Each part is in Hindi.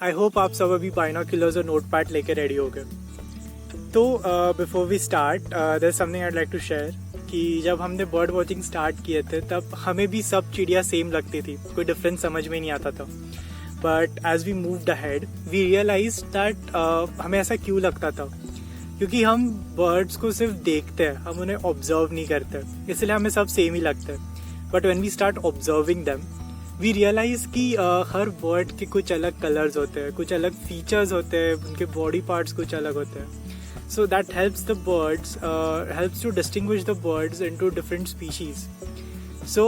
आई होप आप सब अभी बाइनोक्यूलर्स और नोटपैड लेके रेडी हो गए। तो before we start there something I like to share कि जब हमने बर्ड वॉचिंग स्टार्ट किए थे तब हमें भी सब चिड़िया सेम लगती थी, कोई डिफरेंस समझ में नहीं आता था। But as we moved ahead we realise that हमें ऐसा क्यों लगता था, क्योंकि हम बर्ड्स को सिर्फ देखते हैं, हम उन्हें ऑब्जर्व नहीं करते, इसलिए हमें सब सेम ही लगते हैं। But when we start observing them we realise कि हर बर्ड के कुछ अलग कलर्स होते हैं, कुछ अलग फीचर्स होते हैं, उनके बॉडी पार्ट्स कुछ अलग होते हैं। So that helps the birds helps to distinguish the birds into different species. So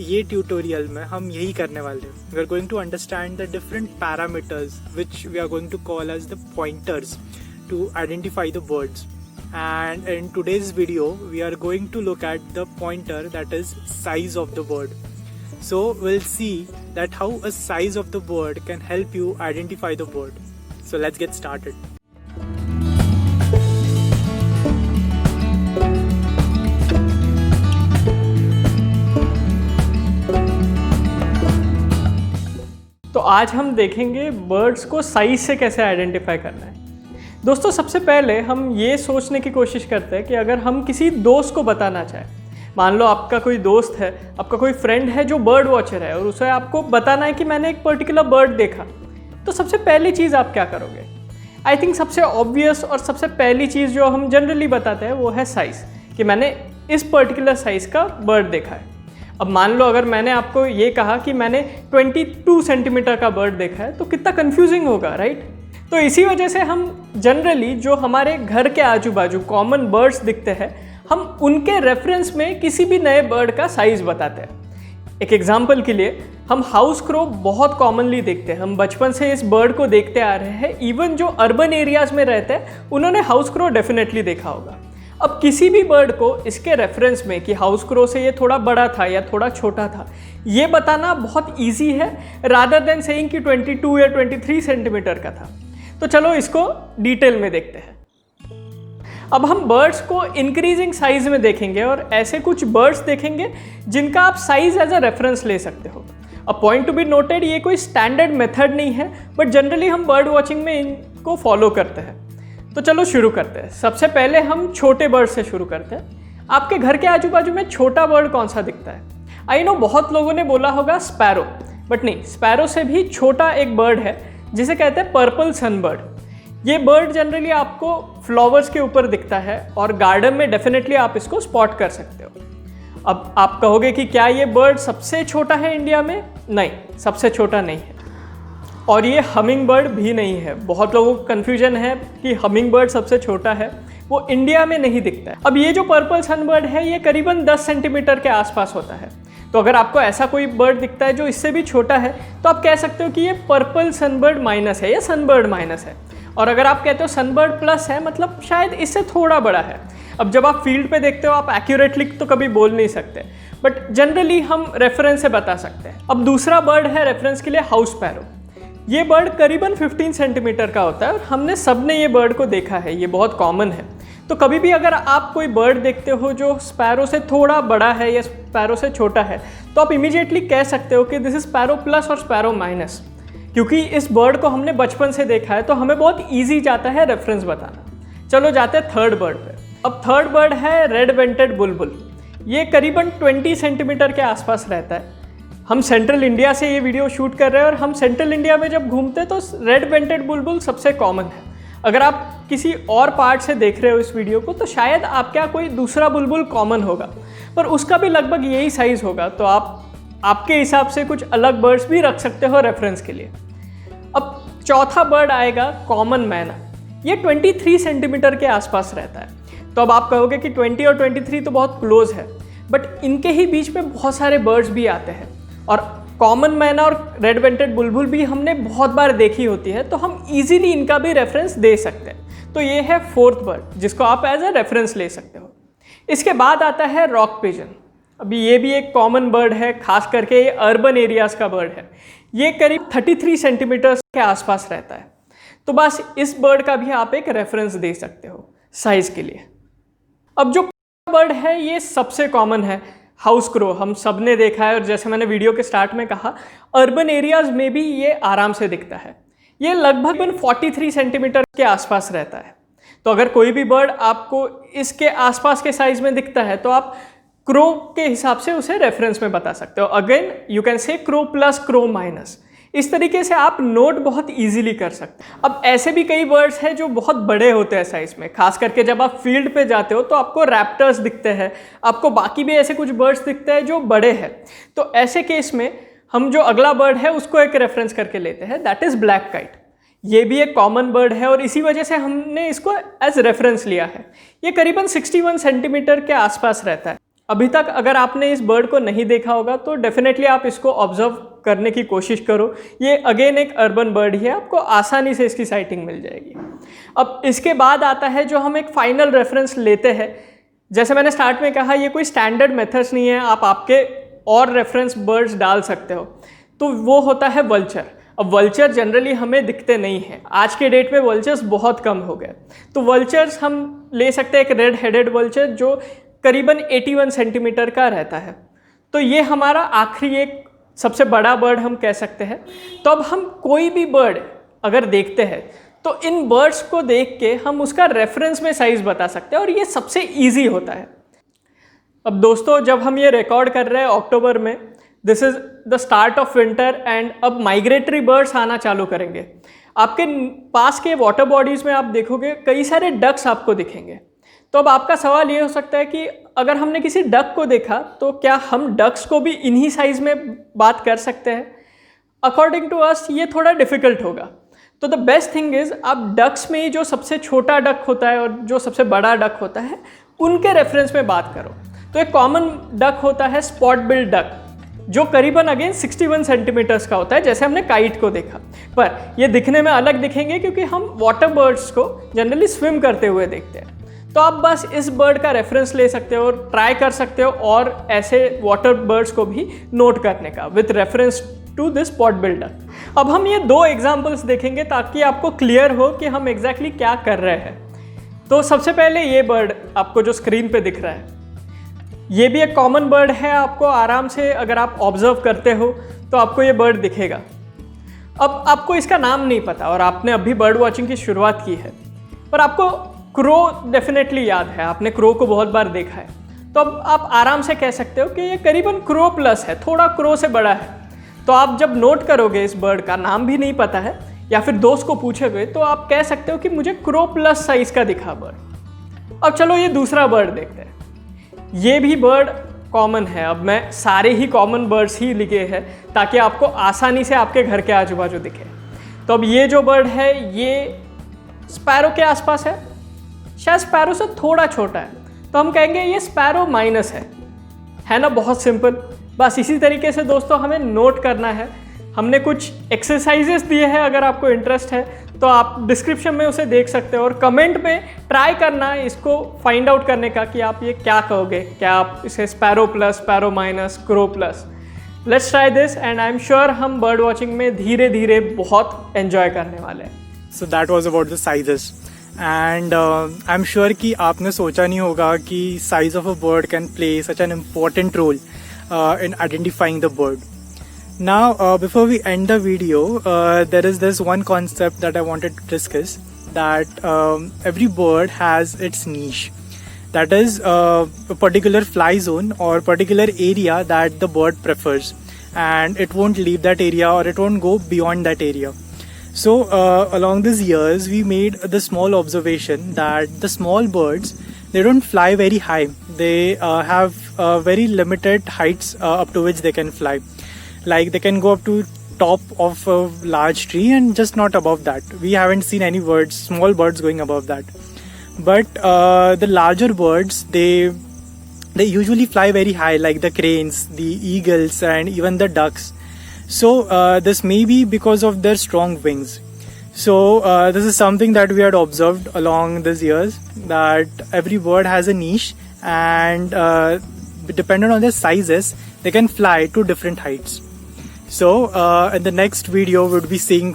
ये ट्यूटोरियल में हम यही करने वाले हैं। We are going to understand the different parameters which we are going to call as the pointers to identify the birds, and in today's video we are going to look at the pointer that is size of the bird. So we'll see that how a size of the bird can help you identify the bird. So let's get started. तो आज हम देखेंगे बर्ड्स को साइज से कैसे आइडेंटिफाई करना है। दोस्तों, सबसे पहले हम ये सोचने की कोशिश करते हैं कि अगर हम किसी दोस्त को बताना चाहें, मान लो आपका कोई दोस्त है, आपका कोई फ्रेंड है जो बर्ड वॉचर है और उसे आपको बताना है कि मैंने एक पर्टिकुलर बर्ड देखा, तो सबसे पहली चीज़ आप क्या करोगे? आई थिंक सबसे ऑब्वियस और सबसे पहली चीज़ जो हम जनरली बताते हैं वो है साइज़, कि मैंने इस पर्टिकुलर साइज़ का बर्ड देखा है। अब मान लो अगर मैंने आपको ये कहा कि मैंने 22 सेंटीमीटर का बर्ड देखा है, तो कितना कन्फ्यूजिंग होगा, राइट? तो इसी वजह से हम जनरली जो हमारे घर के आजू बाजू कॉमन बर्ड्स दिखते हैं, हम उनके रेफरेंस में किसी भी नए बर्ड का साइज़ बताते हैं। एक एग्जांपल के लिए हम हाउस क्रो बहुत कॉमनली देखते हैं, हम बचपन से इस बर्ड को देखते आ रहे हैं। इवन जो अर्बन एरियाज़ में रहते हैं उन्होंने हाउस क्रो डेफिनेटली देखा होगा। अब किसी भी बर्ड को इसके रेफरेंस में कि हाउस क्रो से ये थोड़ा बड़ा था या थोड़ा छोटा था, ये बताना बहुत ईजी है रादर देन सेइंग कि 22 या 23 सेंटीमीटर का था। तो चलो इसको डिटेल में देखते हैं। अब हम बर्ड्स को इंक्रीजिंग साइज में देखेंगे और ऐसे कुछ बर्ड्स देखेंगे जिनका आप साइज एज अ रेफरेंस ले सकते हो। अब पॉइंट टू बी नोटेड, ये कोई स्टैंडर्ड मेथड नहीं है, बट जनरली हम बर्ड वॉचिंग में इनको फॉलो करते हैं। तो चलो शुरू करते हैं। सबसे पहले हम छोटे बर्ड से शुरू करते हैं। आपके घर के आजू बाजू में छोटा बर्ड कौन सा दिखता है? आई नो बहुत लोगों ने बोला होगा स्पैरो, बट नहीं, स्पैरो से भी छोटा एक बर्ड है जिसे कहते हैं पर्पल सनबर्ड। ये बर्ड जनरली आपको फ्लावर्स के ऊपर दिखता है और गार्डन में डेफिनेटली आप इसको स्पॉट कर सकते हो। अब आप कहोगे कि क्या ये बर्ड सबसे छोटा है इंडिया में? नहीं, सबसे छोटा नहीं है, और ये हमिंग बर्ड भी नहीं है। बहुत लोगों को कन्फ्यूजन है कि हमिंग बर्ड सबसे छोटा है, वो इंडिया में नहीं दिखता है। अब ये जो पर्पल सनबर्ड है ये करीबन 10 सेंटीमीटर के आसपास होता है। तो अगर आपको ऐसा कोई बर्ड दिखता है जो इससे भी छोटा है, तो आप कह सकते हो कि ये पर्पल सनबर्ड माइनस है या सनबर्ड माइनस है। और अगर आप कहते हो सनबर्ड प्लस है, मतलब शायद इससे थोड़ा बड़ा है। अब जब आप फील्ड पे देखते हो आप एक्यूरेटली तो कभी बोल नहीं सकते, बट जनरली हम रेफरेंस से बता सकते हैं। अब दूसरा बर्ड है रेफरेंस के लिए हाउस स्पैरो। ये बर्ड करीबन 15 सेंटीमीटर का होता है और हमने सब ने ये बर्ड को देखा है, ये बहुत कॉमन है। तो कभी भी अगर आप कोई बर्ड देखते हो जो स्पैरो से थोड़ा बड़ा है या स्पैरो से छोटा है, तो आप इमीडिएटली कह सकते हो कि दिस इज स्पैरो प्लस और स्पैरो माइनस, क्योंकि इस बर्ड को हमने बचपन से देखा है, तो हमें बहुत ईजी जाता है रेफरेंस बताना। चलो जाते हैं थर्ड बर्ड पे। अब थर्ड बर्ड है रेड वेंटेड बुलबुल। ये करीबन 20 सेंटीमीटर के आसपास रहता है। हम सेंट्रल इंडिया से ये वीडियो शूट कर रहे हैं और हम सेंट्रल इंडिया में जब घूमते हैं तो रेड वेंटेड बुलबुल सबसे कॉमन है। अगर आप किसी और पार्ट से देख रहे हो इस वीडियो को, तो शायद आपके यहाँ कोई दूसरा बुलबुल कॉमन होगा, पर उसका भी लगभग यही साइज़ होगा। तो आप आपके हिसाब से कुछ अलग बर्ड्स भी रख सकते हो रेफरेंस के लिए। अब चौथा बर्ड आएगा कॉमन मैना। ये 23 सेंटीमीटर के आसपास रहता है। तो अब आप कहोगे कि 20 और 23 तो बहुत क्लोज है, बट इनके ही बीच में बहुत सारे बर्ड्स भी आते हैं और कॉमन मैना और रेड वेंटेड बुलबुल भी हमने बहुत बार देखी होती है, तो हम इजीली इनका भी रेफरेंस दे सकते हैं। तो ये है फोर्थ बर्ड जिसको आप एज अ रेफरेंस ले सकते हो। इसके बाद आता है रॉक पिजन। अभी ये भी एक कॉमन बर्ड है, खास करके ये अर्बन एरियाज़ का बर्ड है। ये करीब 33 सेंटीमीटर के आसपास रहता है। तो बस इस बर्ड का भी आप एक रेफरेंस दे सकते हो साइज़ के लिए। अब जो बर्ड है ये सबसे कॉमन है, हाउस क्रो। हम सब ने देखा है और जैसे मैंने वीडियो के स्टार्ट में कहा, अर्बन एरियाज़ में भी ये आराम से दिखता है। ये लगभग 43 सेंटीमीटर के आसपास रहता है। तो अगर कोई भी बर्ड आपको इसके आसपास के साइज में दिखता है तो आप क्रो के हिसाब से उसे रेफरेंस में बता सकते हो। Again you can say crow plus crow minus, इस तरीके से आप नोट बहुत इजीली कर सकते हैं। अब ऐसे भी कई बर्ड्स हैं जो बहुत बड़े होते हैं साइज में, खास करके जब आप फील्ड पे जाते हो तो आपको रैप्टर्स दिखते हैं, आपको बाकी भी ऐसे कुछ बर्ड्स दिखते हैं जो बड़े हैं। तो ऐसे केस में हम जो अगला बर्ड है उसको एक रेफरेंस करके लेते हैं, दैट इज़ ब्लैक काइट। ये भी एक कॉमन बर्ड है और इसी वजह से हमने इसको एज रेफरेंस लिया है। ये करीबन 61 सेंटीमीटर के आसपास रहता है। अभी तक अगर आपने इस बर्ड को नहीं देखा होगा तो डेफिनेटली आप इसको ऑब्जर्व करने की कोशिश करो। ये अगेन एक अर्बन बर्ड ही है, आपको आसानी से इसकी साइटिंग मिल जाएगी। अब इसके बाद आता है जो हम एक फाइनल रेफरेंस लेते हैं। जैसे मैंने स्टार्ट में कहा, ये कोई स्टैंडर्ड मेथड्स नहीं है, आप आपके और रेफरेंस बर्ड्स डाल सकते हो। तो वो होता है वल्चर। अब वल्चर जनरली हमें दिखते नहीं हैं, आज के डेट में वल्चर्स बहुत कम हो गए। तो वल्चर्स हम ले सकते हैं एक रेड हेडेड वल्चर जो करीबन 81 सेंटीमीटर का रहता है। तो ये हमारा आखिरी एक सबसे बड़ा बर्ड हम कह सकते हैं। तो अब हम कोई भी बर्ड अगर देखते हैं तो इन बर्ड्स को देख के हम उसका रेफरेंस में साइज बता सकते हैं और ये सबसे ईजी होता है। अब दोस्तों, जब हम ये रिकॉर्ड कर रहे हैं अक्टूबर में, this is the start of winter and अब माइग्रेटरी बर्ड्स आना चालू करेंगे। आपके पास के वाटर बॉडीज़ में आप देखोगे कई सारे डक्स आपको दिखेंगे। तो अब आपका सवाल ये हो सकता है कि अगर हमने किसी डक को देखा तो क्या हम डक्स को भी इन्हीं साइज में बात कर सकते हैं? अकॉर्डिंग टू अस ये थोड़ा डिफिकल्ट होगा। तो द बेस्ट थिंग इज़ आप डक्स में ही जो सबसे छोटा डक होता है और जो सबसे बड़ा डक होता है उनके रेफरेंस में बात करो। तो एक कॉमन डक होता है स्पॉट बिल डक, जो करीबन अगेन 61 सेंटीमीटर्स का होता है, जैसे हमने काइट को देखा। पर ये दिखने में अलग दिखेंगे क्योंकि हम वाटर बर्ड्स को जनरली स्विम करते हुए देखते हैं। तो आप बस इस बर्ड का रेफरेंस ले सकते हो और ट्राई कर सकते हो और ऐसे वाटर बर्ड्स को भी नोट करने का with reference to this spot bill duck. अब हम ये दो एग्जाम्पल्स देखेंगे ताकि आपको क्लियर हो कि हम एग्जैक्टली क्या कर रहे हैं। तो सबसे पहले ये बर्ड आपको जो स्क्रीन पे दिख रहा है, ये भी एक कॉमन बर्ड है। आपको आराम से अगर आप ऑब्जर्व करते हो तो आपको ये बर्ड दिखेगा। अब आपको इसका नाम नहीं पता और आपने अभी बर्ड वॉचिंग की शुरुआत की है, पर आपको क्रो डेफिनेटली याद है, आपने क्रो को बहुत बार देखा है। तो अब आप आराम से कह सकते हो कि ये करीबन क्रो प्लस है, थोड़ा क्रो से बड़ा है। तो आप जब नोट करोगे इस बर्ड का नाम भी नहीं पता है या फिर दोस्त को पूछोगे तो आप कह सकते हो कि मुझे क्रो प्लस साइज का दिखा बर्ड। अब चलो ये दूसरा बर्ड देखते हैं। ये भी बर्ड कॉमन है। अब मैं सारे ही कॉमन बर्ड्स ही लिखे हैं ताकि आपको आसानी से आपके घर के आजू बाजू दिखे। तो अब ये जो बर्ड है ये स्पैरो के आसपास है, शायद स्पैरो से थोड़ा छोटा है, तो हम कहेंगे ये स्पैरो माइनस है ना। बहुत सिंपल। बस इसी तरीके से दोस्तों हमें नोट करना है। हमने कुछ एक्सरसाइजेस दिए हैं, अगर आपको इंटरेस्ट है तो आप डिस्क्रिप्शन में उसे देख सकते हो और कमेंट में ट्राई करना है इसको फाइंड आउट करने का कि आप ये क्या कहोगे। क्या आप इसे sparrow plus, sparrow minus, crow plus. Let's try this and I am sure हम बर्ड वॉचिंग में धीरे धीरे बहुत एंजॉय करने वाले हैं। So that was about the sizes and I am sure कि आपने सोचा नहीं होगा कि size of a bird can play such an important role in identifying the bird. Now, before we end the video, there is this one concept that I wanted to discuss, that every bird has its niche. That is a particular fly zone or particular area that the bird prefers, and it won't leave that area or it won't go beyond that area. So, along these years, we made the small observation that the small birds, they don't fly very high. They have very limited heights up to which they can fly. Like they can go up to top of a large tree and just not above that. We haven't seen any birds, small birds going above that. But the larger birds, they usually fly very high, like the cranes, the eagles, and even the ducks. So this may be because of their strong wings. So this is something that we had observed along these years, that every bird has a niche, and dependent on their sizes, they can fly to different heights. So in the next video, we'll be seeing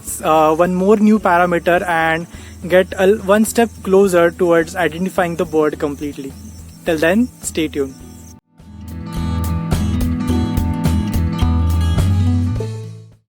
one more new parameter and get one step closer towards identifying the bird completely. Till then, stay tuned.